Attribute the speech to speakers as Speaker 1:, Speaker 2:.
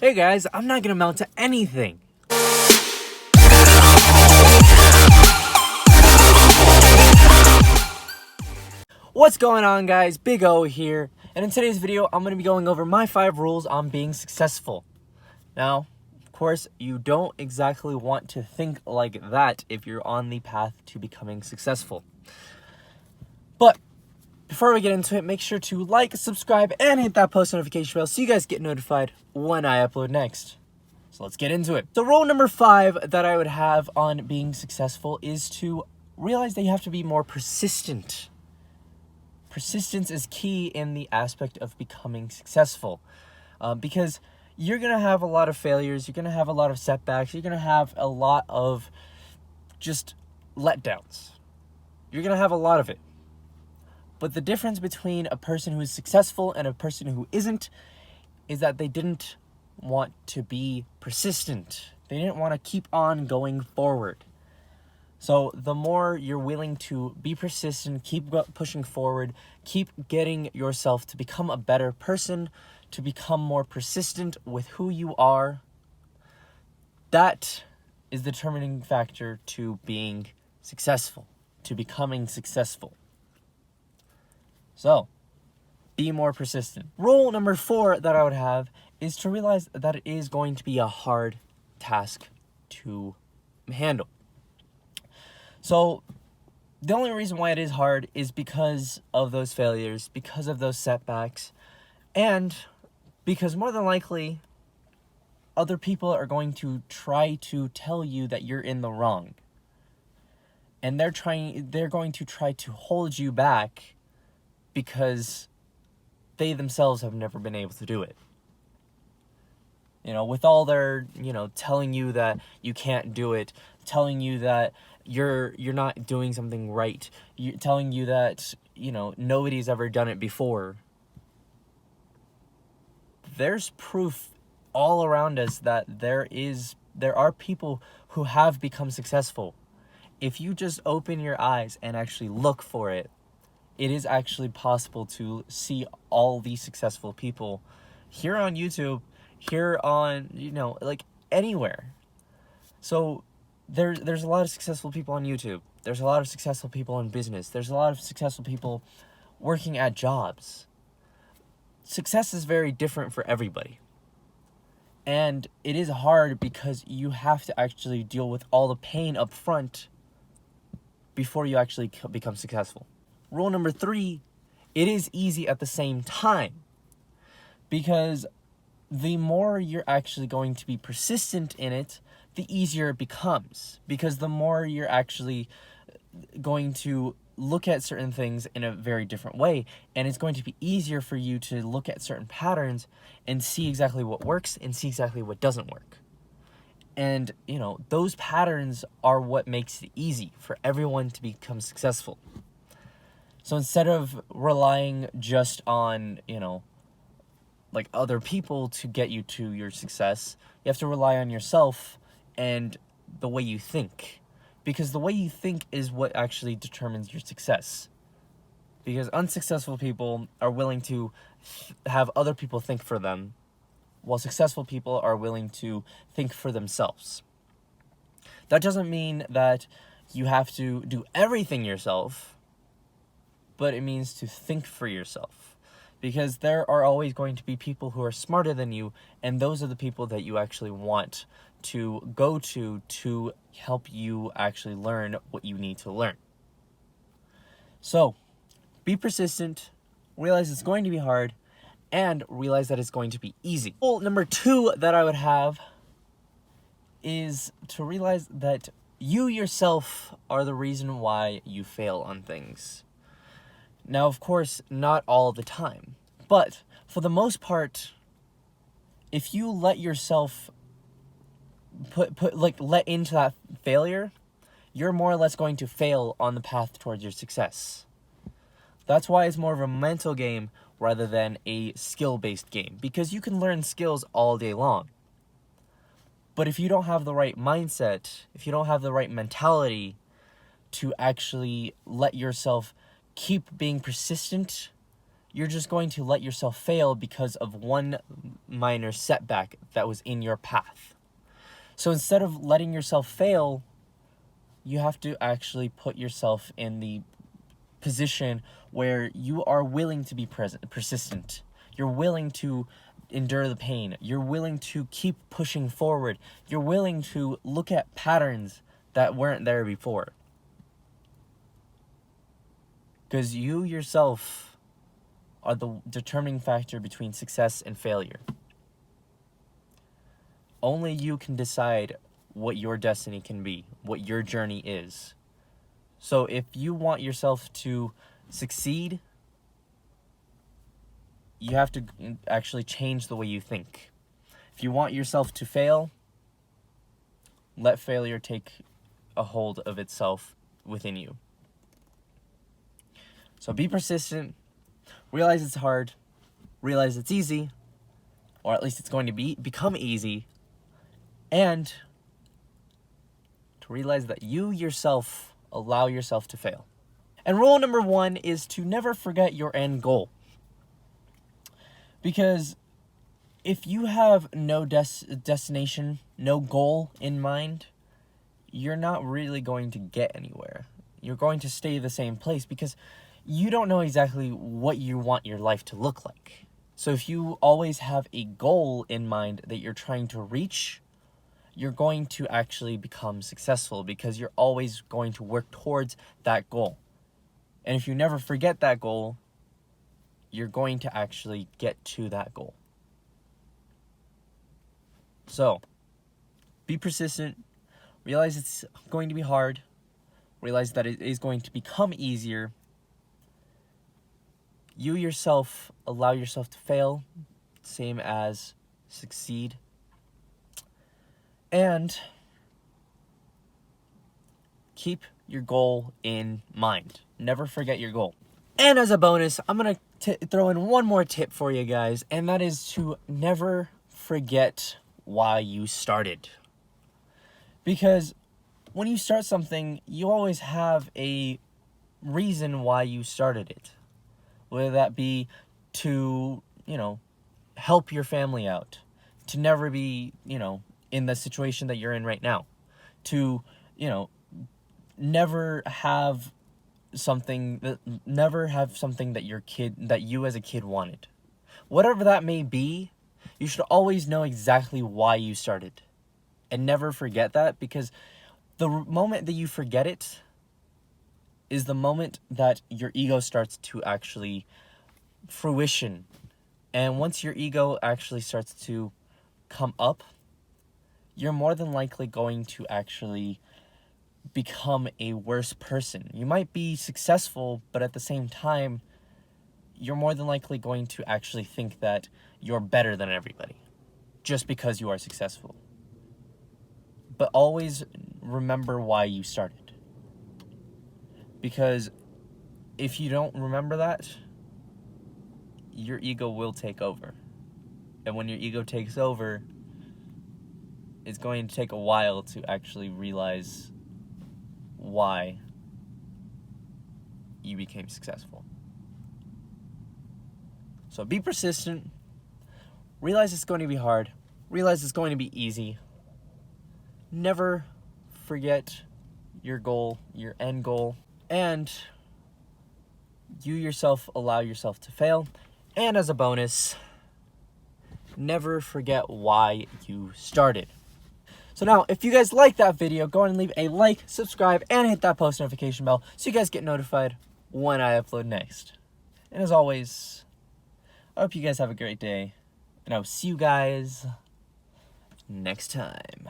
Speaker 1: Hey guys, I'm not gonna amount to anything. What's going on, guys? Big O here, and in today's video I'm going to be going over my 5 rules on being successful. Now, of course, you don't exactly want to think like that if you're on the path to becoming successful. But before we get into it, make sure to like, subscribe, and hit that post notification bell so you guys get notified when I upload next. So let's get into it. So rule number 5 that I would have on being successful is to realize that you have to be more persistent. Persistence is key in the aspect of becoming successful, because you're going to have a lot of failures, you're going to have a lot of setbacks, you're going to have a lot of just letdowns. You're going to have a lot of it. But the difference between a person who is successful and a person who isn't is that they didn't want to be persistent. They didn't want to keep on going forward. So the more you're willing to be persistent, keep pushing forward, keep getting yourself to become a better person, to become more persistent with who you are, that is the determining factor to being successful, to becoming successful. So, be more persistent. Rule number 4 that I would have is to realize that it is going to be a hard task to handle. So, the only reason why it is hard is because of those failures, because of those setbacks, and because more than likely, other people are going to try to tell you that you're in the wrong. And they're going to try to hold you back because they themselves have never been able to do it. You know, with all their, telling you that you can't do it, telling you that you're not doing something right, telling you that, nobody's ever done it before. There's proof all around us that there are people who have become successful. If you just open your eyes and actually look for it, it is actually possible to see all these successful people here on YouTube, here on, anywhere. So there's a lot of successful people on YouTube. There's a lot of successful people in business. There's a lot of successful people working at jobs. Success is very different for everybody. And it is hard because you have to actually deal with all the pain up front before you actually become successful. Rule number 3, it is easy at the same time, because the more you're actually going to be persistent in it, the easier it becomes, because the more you're actually going to look at certain things in a very different way, and it's going to be easier for you to look at certain patterns and see exactly what works and see exactly what doesn't work. And, those patterns are what makes it easy for everyone to become successful. So instead of relying just on, other people to get you to your success, you have to rely on yourself and the way you think. Because the way you think is what actually determines your success. Because unsuccessful people are willing to have other people think for them, while successful people are willing to think for themselves. That doesn't mean that you have to do everything yourself, but it means to think for yourself, because there are always going to be people who are smarter than you, and those are the people that you actually want to go to help you actually learn what you need to learn. So, be persistent, realize it's going to be hard, and realize that it's going to be easy. Rule number 2 that I would have is to realize that you yourself are the reason why you fail on things. Now, of course, not all the time, but for the most part, if you let yourself let into that failure, you're more or less going to fail on the path towards your success. That's why it's more of a mental game rather than a skill-based game, because you can learn skills all day long. But if you don't have the right mindset, if you don't have the right mentality to actually let yourself keep being persistent, you're just going to let yourself fail because of one minor setback that was in your path. So instead of letting yourself fail, you have to actually put yourself in the position where you are willing to be persistent. You're willing to endure the pain. You're willing to keep pushing forward. You're willing to look at patterns that weren't there before. Because you yourself are the determining factor between success and failure. Only you can decide what your destiny can be, what your journey is. So if you want yourself to succeed, you have to actually change the way you think. If you want yourself to fail, let failure take a hold of itself within you. So be persistent, realize it's hard, realize it's easy, or at least it's going to become easy, and to realize that you yourself allow yourself to fail. And rule number 1 is to never forget your end goal. Because if you have no destination, no goal in mind, you're not really going to get anywhere. You're going to stay the same place because you don't know exactly what you want your life to look like. So if you always have a goal in mind that you're trying to reach, you're going to actually become successful because you're always going to work towards that goal. And if you never forget that goal, you're going to actually get to that goal. So, be persistent. Realize it's going to be hard. Realize that it is going to become easier. You yourself allow yourself to fail, same as succeed. And keep your goal in mind. Never forget your goal. And as a bonus, I'm going to throw in one more tip for you guys, and that is to never forget why you started. Because when you start something, you always have a reason why you started it. Whether that be to, help your family out, to never be, in the situation that you're in right now, to, never have something that you as a kid wanted. Whatever that may be, you should always know exactly why you started. And never forget that, because the moment that you forget it is the moment that your ego starts to actually fruition. And once your ego actually starts to come up, you're more than likely going to actually become a worse person. You might be successful, but at the same time, you're more than likely going to actually think that you're better than everybody just because you are successful. But always remember why you started. Because if you don't remember that, your ego will take over. And when your ego takes over, it's going to take a while to actually realize why you became successful. So be persistent. Realize it's going to be hard. Realize it's going to be easy. Never forget your goal, your end goal. And you yourself allow yourself to fail. And as a bonus, never forget why you started. So now, if you guys like that video, go ahead and leave a like, subscribe, and hit that post notification bell so you guys get notified when I upload next. And as always, I hope you guys have a great day, and I'll see you guys next time.